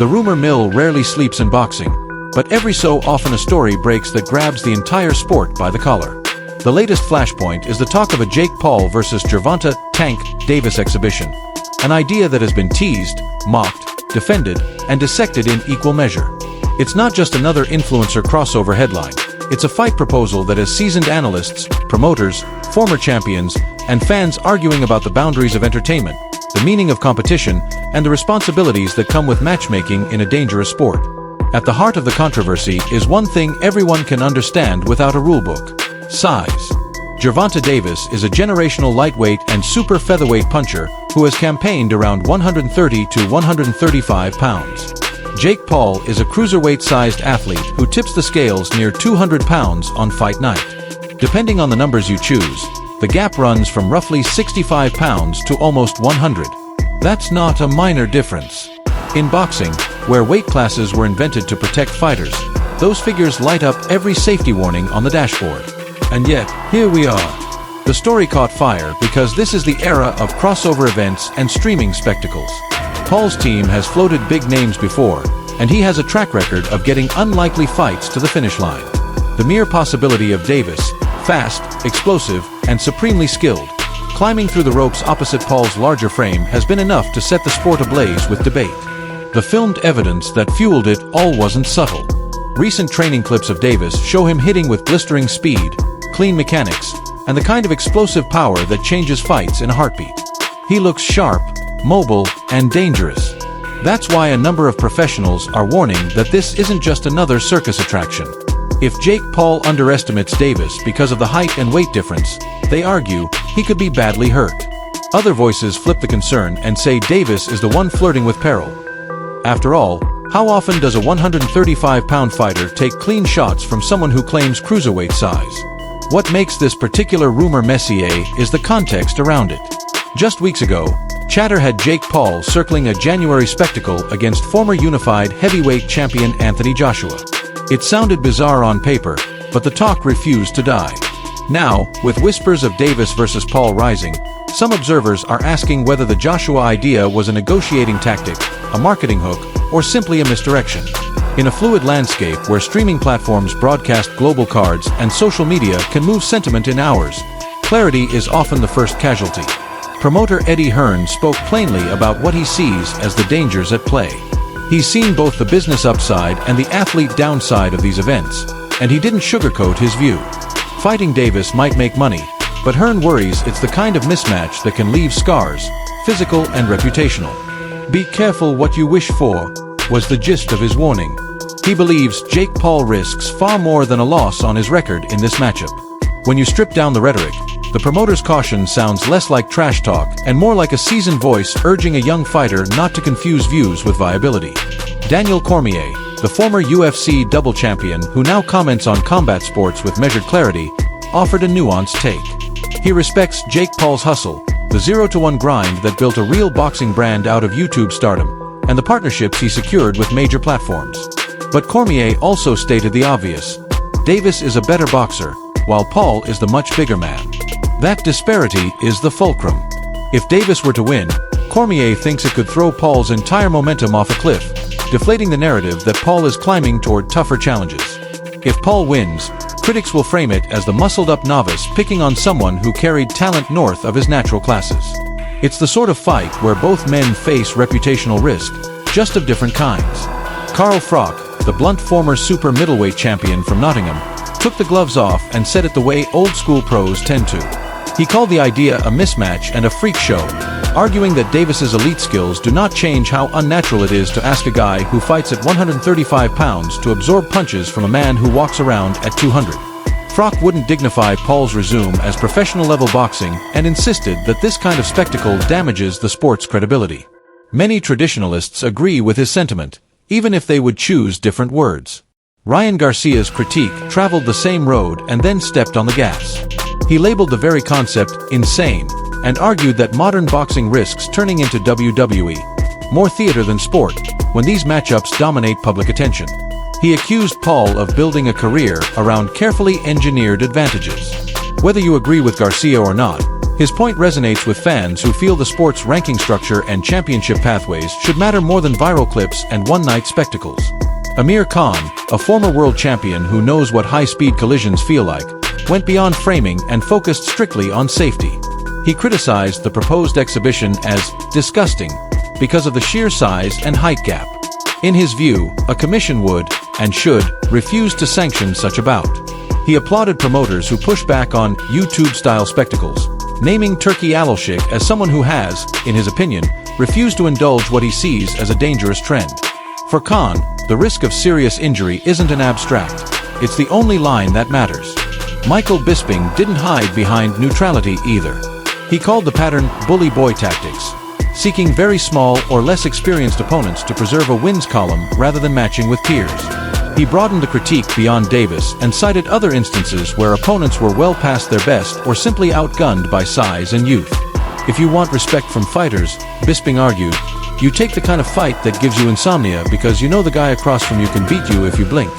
The rumor mill rarely sleeps in boxing, but every so often a story breaks that grabs the entire sport by the collar. The latest flashpoint is the talk of a Jake Paul versus Gervonta Tank Davis exhibition, an idea that has been teased, mocked, defended, and dissected in equal measure. It's not just another influencer crossover headline. It's a fight proposal that has seasoned analysts, promoters, former champions, and fans arguing about the boundaries of entertainment, the meaning of competition, and the responsibilities that come with matchmaking in a dangerous sport. At the heart of the controversy is one thing everyone can understand without a rulebook: size. Gervonta Davis is a generational lightweight and super featherweight puncher who has campaigned around 130 to 135 pounds. Jake Paul is a cruiserweight-sized athlete who tips the scales near 200 pounds on fight night. Depending on the numbers you choose, the gap runs from roughly 65 pounds to almost 100. That's not a minor difference. In boxing, where weight classes were invented to protect fighters, those figures light up every safety warning on the dashboard. And yet, here we are. The story caught fire because this is the era of crossover events and streaming spectacles. Paul's team has floated big names before, and he has a track record of getting unlikely fights to the finish line. The mere possibility of Davis, fast, explosive, and supremely skilled, climbing through the ropes opposite Paul's larger frame has been enough to set the sport ablaze with debate. The filmed evidence that fueled it all wasn't subtle. Recent training clips of Davis show him hitting with blistering speed, clean mechanics, and the kind of explosive power that changes fights in a heartbeat. He looks sharp, mobile, and dangerous. That's why a number of professionals are warning that this isn't just another circus attraction. If Jake Paul underestimates Davis because of the height and weight difference, they argue he could be badly hurt. Other voices flip the concern and say Davis is the one flirting with peril. After all, how often does a 135-pound fighter take clean shots from someone who claims cruiserweight size? What makes this particular rumor messier is the context around it. Just weeks ago, chatter had Jake Paul circling a January spectacle against former unified heavyweight champion Anthony Joshua. It sounded bizarre on paper, but the talk refused to die. Now, with whispers of Davis versus Paul rising, some observers are asking whether the Joshua idea was a negotiating tactic, a marketing hook, or simply a misdirection. In a fluid landscape where streaming platforms broadcast global cards and social media can move sentiment in hours, clarity is often the first casualty. Promoter Eddie Hearn spoke plainly about what he sees as the dangers at play. He's seen both the business upside and the athlete downside of these events, and he didn't sugarcoat his view. Fighting Davis might make money, but Hearn worries it's the kind of mismatch that can leave scars, physical and reputational. "Be careful what you wish for," was the gist of his warning. He believes Jake Paul risks far more than a loss on his record in this matchup. When you strip down the rhetoric, the promoter's caution sounds less like trash talk and more like a seasoned voice urging a young fighter not to confuse views with viability. Daniel Cormier, the former UFC double champion who now comments on combat sports with measured clarity, offered a nuanced take. He respects Jake Paul's hustle, the 0-to-1 grind that built a real boxing brand out of YouTube stardom, and the partnerships he secured with major platforms. But Cormier also stated the obvious: Davis is a better boxer, while Paul is the much bigger man. That disparity is the fulcrum. If Davis were to win, Cormier thinks it could throw Paul's entire momentum off a cliff, deflating the narrative that Paul is climbing toward tougher challenges. If Paul wins, critics will frame it as the muscled-up novice picking on someone who carried talent north of his natural classes. It's the sort of fight where both men face reputational risk, just of different kinds. Carl Froch, the blunt former super middleweight champion from Nottingham, took the gloves off and said it the way old-school pros tend to. He called the idea a mismatch and a freak show, arguing that Davis's elite skills do not change how unnatural it is to ask a guy who fights at 135 pounds to absorb punches from a man who walks around at 200. Froch wouldn't dignify Paul's resume as professional-level boxing and insisted that this kind of spectacle damages the sport's credibility. Many traditionalists agree with his sentiment, even if they would choose different words. Ryan Garcia's critique traveled the same road and then stepped on the gas. He labeled the very concept insane and argued that modern boxing risks turning into WWE, more theater than sport, when these matchups dominate public attention. He accused Paul of building a career around carefully engineered advantages. Whether you agree with Garcia or not, His point resonates with fans who feel the sport's ranking structure and championship pathways should matter more than viral clips and one-night spectacles. Amir Khan, a former world champion who knows what high-speed collisions feel like, went beyond framing and focused strictly on safety. He criticized the proposed exhibition as disgusting because of the sheer size and height gap. In his view, a commission would, and should, refuse to sanction such a bout. He applauded promoters who push back on YouTube-style spectacles, naming Turki Alalshik as someone who has, in his opinion, refused to indulge what he sees as a dangerous trend. For Khan, the risk of serious injury isn't an abstract. It's the only line that matters. Michael Bisping didn't hide behind neutrality either. He called the pattern bully boy tactics, seeking very small or less experienced opponents to preserve a wins column rather than matching with peers. He broadened the critique beyond Davis and cited other instances where opponents were well past their best or simply outgunned by size and youth. If you want respect from fighters, Bisping argued, you take the kind of fight that gives you insomnia because you know the guy across from you can beat you if you blink.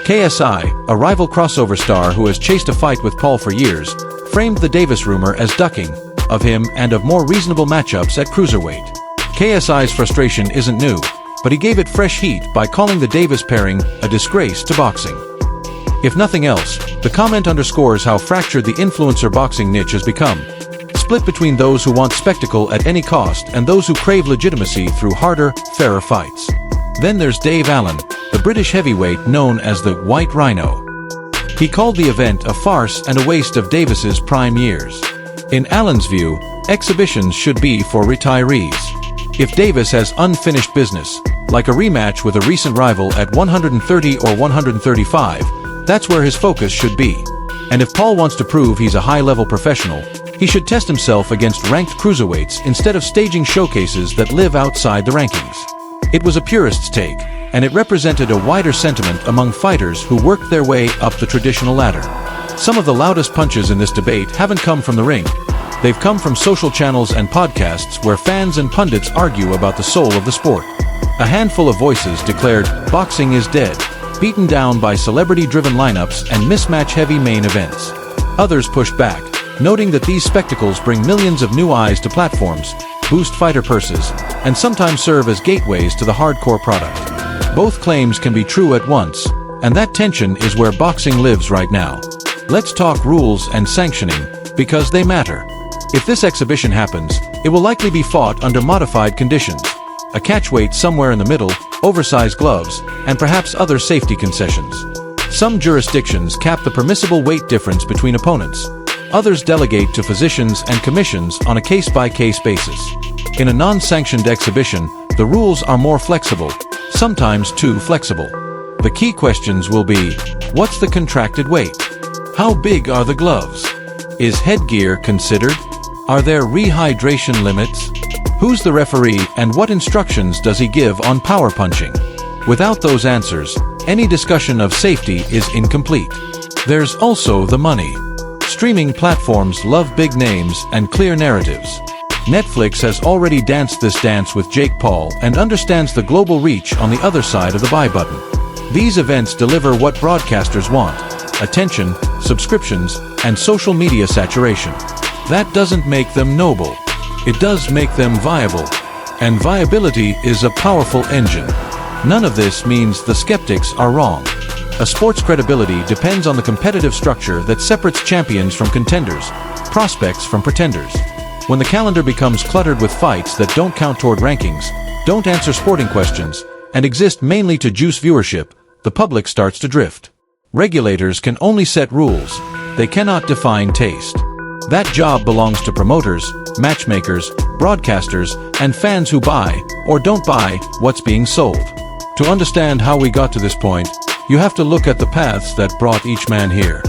KSI, a rival crossover star who has chased a fight with Paul for years, framed the Davis rumor as ducking of him and of more reasonable matchups at cruiserweight. KSI's frustration isn't new, but he gave it fresh heat by calling the Davis pairing a disgrace to boxing. If nothing else, the comment underscores how fractured the influencer boxing niche has become, split between those who want spectacle at any cost and those who crave legitimacy through harder, fairer fights. Then there's Dave Allen, the British heavyweight known as the White Rhino. He called the event a farce and a waste of Davis's prime years. In Allen's view, exhibitions should be for retirees. If Davis has unfinished business, like a rematch with a recent rival at 130 or 135, that's where his focus should be. And if Paul wants to prove he's a high-level professional, he should test himself against ranked cruiserweights instead of staging showcases that live outside the rankings. It was a purist's take, and it represented a wider sentiment among fighters who worked their way up the traditional ladder. Some of the loudest punches in this debate haven't come from the ring. They've come from social channels and podcasts where fans and pundits argue about the soul of the sport. A handful of voices declared, boxing is dead, beaten down by celebrity-driven lineups and mismatch-heavy main events. Others pushed back, noting that these spectacles bring millions of new eyes to platforms, boost fighter purses, and sometimes serve as gateways to the hardcore product. Both claims can be true at once, and that tension is where boxing lives right now. Let's talk rules and sanctioning, because they matter. If this exhibition happens, it will likely be fought under modified conditions. A catchweight somewhere in the middle, oversized gloves, and perhaps other safety concessions. Some jurisdictions cap the permissible weight difference between opponents. Others delegate to physicians and commissions on a case-by-case basis. In a non-sanctioned exhibition, the rules are more flexible, sometimes too flexible. The key questions will be, what's the contracted weight? How big are the gloves? Is headgear considered? Are there rehydration limits? Who's the referee and what instructions does he give on power punching? Without those answers, any discussion of safety is incomplete. There's also the money. Streaming platforms love big names and clear narratives. Netflix has already danced this dance with Jake Paul and understands the global reach on the other side of the buy button. These events deliver what broadcasters want: attention, subscriptions, and social media saturation. That doesn't make them noble. It does make them viable. And viability is a powerful engine. None of this means the skeptics are wrong. A sport's credibility depends on the competitive structure that separates champions from contenders, prospects from pretenders. When the calendar becomes cluttered with fights that don't count toward rankings, don't answer sporting questions, and exist mainly to juice viewership, the public starts to drift. Regulators can only set rules. They cannot define taste. That job belongs to promoters, matchmakers, broadcasters, and fans who buy, or don't buy, what's being sold. To understand how we got to this point, you have to look at the paths that brought each man here.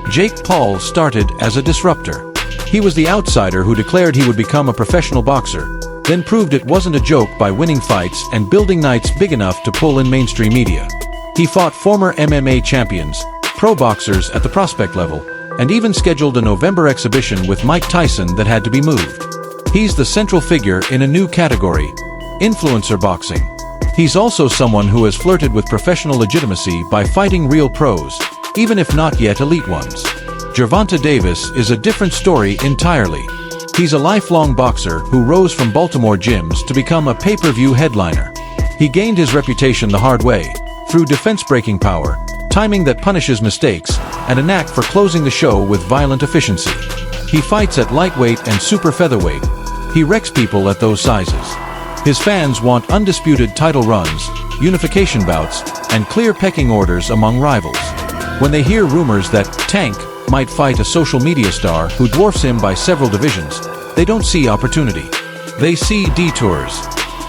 Jake Paul started as a disruptor. He was the outsider who declared he would become a professional boxer, then proved it wasn't a joke by winning fights and building nights big enough to pull in mainstream media. He fought former MMA champions, pro boxers at the prospect level, and even scheduled a November exhibition with Mike Tyson that had to be moved. He's the central figure in a new category: influencer boxing. He's also someone who has flirted with professional legitimacy by fighting real pros, even if not yet elite ones. Gervonta Davis is a different story entirely. He's a lifelong boxer who rose from Baltimore gyms to become a pay-per-view headliner. He gained his reputation the hard way, through defense-breaking power, timing that punishes mistakes, and a knack for closing the show with violent efficiency. He fights at lightweight and super featherweight. He wrecks people at those sizes. His fans want undisputed title runs, unification bouts, and clear pecking orders among rivals. When they hear rumors that Tank might fight a social media star who dwarfs him by several divisions, they don't see opportunity. They see detours.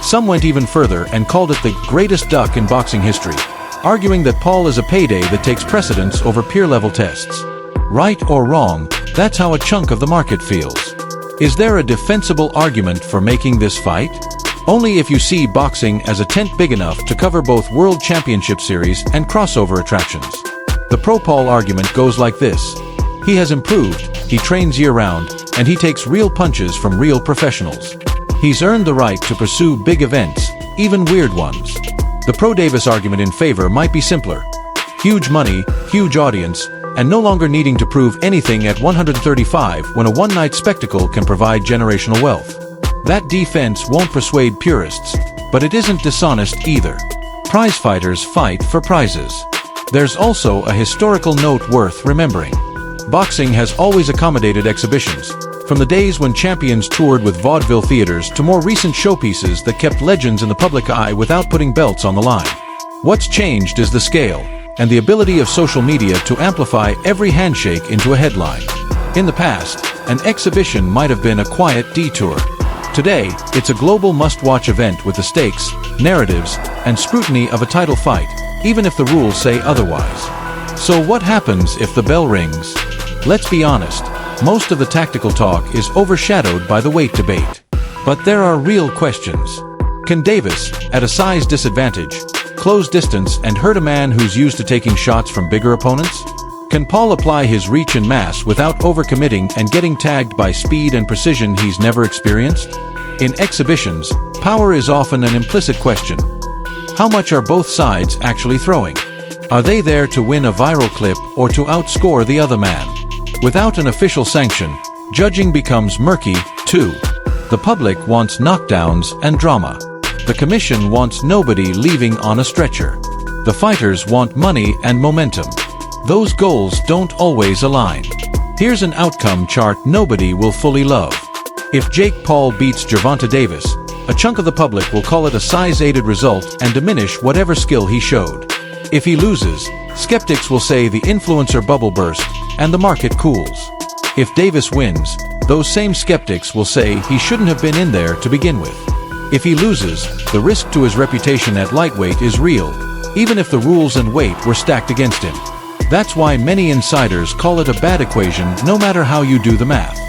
Some went even further and called it the greatest duck in boxing history, arguing that Paul is a payday that takes precedence over peer-level tests. Right or wrong, that's how a chunk of the market feels. Is there a defensible argument for making this fight? Only if you see boxing as a tent big enough to cover both World Championship Series and crossover attractions. The pro-Paul argument goes like this. He has improved, he trains year-round, and he takes real punches from real professionals. He's earned the right to pursue big events, even weird ones. The pro-Davis argument in favor might be simpler. Huge money, huge audience, and no longer needing to prove anything at 135 when a one-night spectacle can provide generational wealth. That defense won't persuade purists, but it isn't dishonest either. Prize fighters fight for prizes. There's also a historical note worth remembering. Boxing has always accommodated exhibitions, from the days when champions toured with vaudeville theaters to more recent showpieces that kept legends in the public eye without putting belts on the line. What's changed is the scale, and the ability of social media to amplify every handshake into a headline. In the past, an exhibition might have been a quiet detour. Today, it's a global must-watch event with the stakes, narratives, and scrutiny of a title fight, even if the rules say otherwise. So what happens if the bell rings? Let's be honest, most of the tactical talk is overshadowed by the weight debate. But there are real questions. Can Davis, at a size disadvantage, close distance and hurt a man who's used to taking shots from bigger opponents? Can Paul apply his reach and mass without overcommitting and getting tagged by speed and precision he's never experienced? In exhibitions, power is often an implicit question. How much are both sides actually throwing? Are they there to win a viral clip or to outscore the other man? Without an official sanction, judging becomes murky, too. The public wants knockdowns and drama. The commission wants nobody leaving on a stretcher. The fighters want money and momentum. Those goals don't always align. Here's an outcome chart nobody will fully love. If Jake Paul beats Gervonta Davis, a chunk of the public will call it a size-aided result and diminish whatever skill he showed. If he loses, skeptics will say the influencer bubble burst, and the market cools. If Davis wins, those same skeptics will say he shouldn't have been in there to begin with. If he loses, the risk to his reputation at lightweight is real, even if the rules and weight were stacked against him. That's why many insiders call it a bad equation no matter how you do the math.